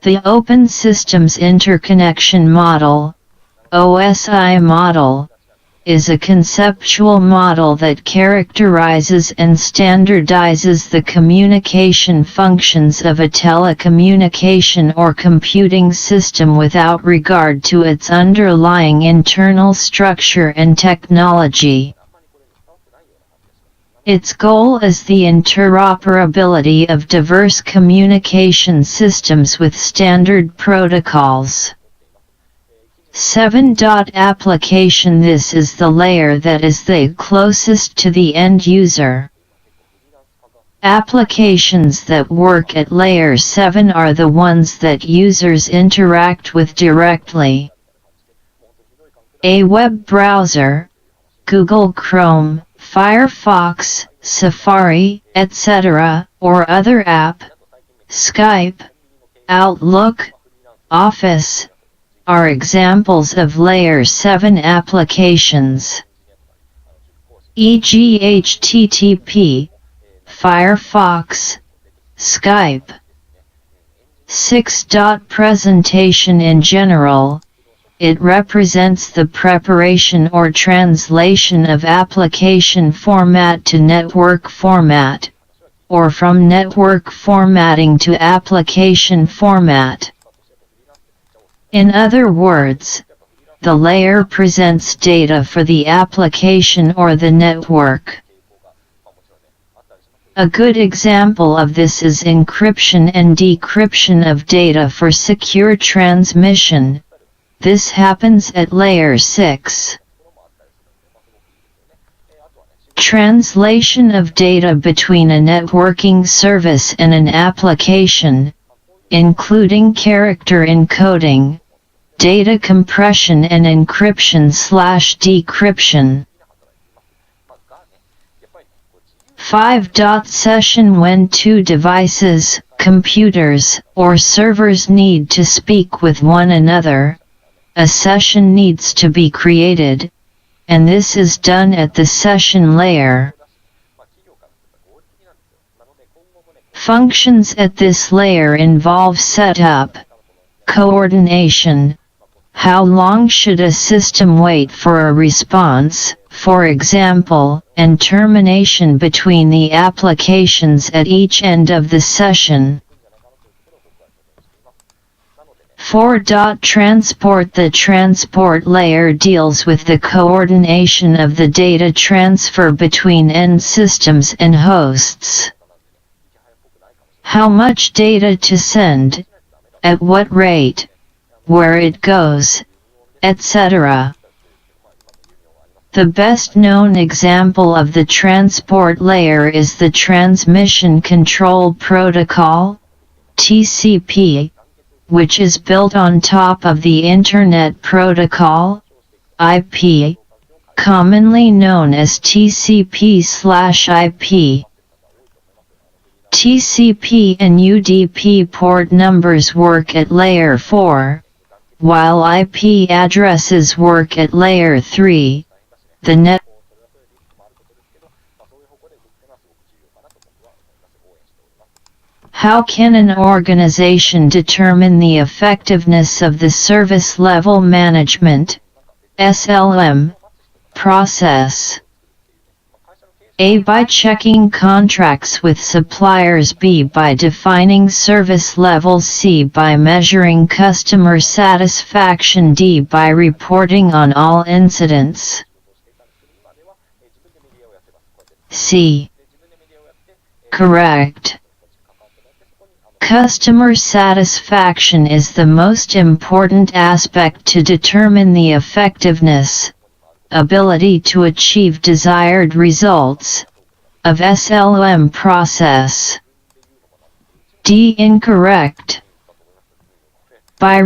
The Open Systems Interconnection Model, OSI model, is a conceptual model that characterizes and standardizes the communication functions of a telecommunication or computing system without regard to its underlying internal structure and technology. Its goal is the interoperability of diverse communication systems with standard protocols. 7. Application. This is the layer that is the closest to the end user. Applications that work at layer 7 are the ones that users interact with directly. A web browser, Google Chrome, Firefox, Safari, etc., or other app, Skype, Outlook, Office, are examples of Layer 7 applications, e.g. HTTP, Firefox, Skype. 6. Presentation. In general, it represents the preparation or translation of application format to network format, or from network formatting to application format. In other words, the layer presents data for the application or the network. A good example of this is encryption and decryption of data for secure transmission. This happens at layer 6. Translation of data between a networking service and an application, including character encoding, data compression and encryption/decryption. 5. Session. When two devices, computers, or servers need to speak with one another, a session needs to be created, and this is done at the session layer. Functions at this layer involve setup, coordination, how long should a system wait for a response, for example, and termination between the applications at each end of the session. 4. Transport. The transport layer deals with the coordination of the data transfer between end systems and hosts. How much data to send, at what rate, where it goes, etc. The best known example of the transport layer is the Transmission Control Protocol, TCP, which is built on top of the Internet Protocol, IP, commonly known as TCP/IP. TCP and UDP port numbers work at layer 4, while IP addresses work at layer 3. The net. How can an organization determine the effectiveness of the Service Level Management (SLM) process? A. By checking contracts with suppliers. B. By defining service levels. C. By measuring customer satisfaction. D. By reporting on all incidents. C. Correct. Customer satisfaction is the most important aspect to determine the effectiveness, ability to achieve desired results, of SLM process. D. Incorrect. By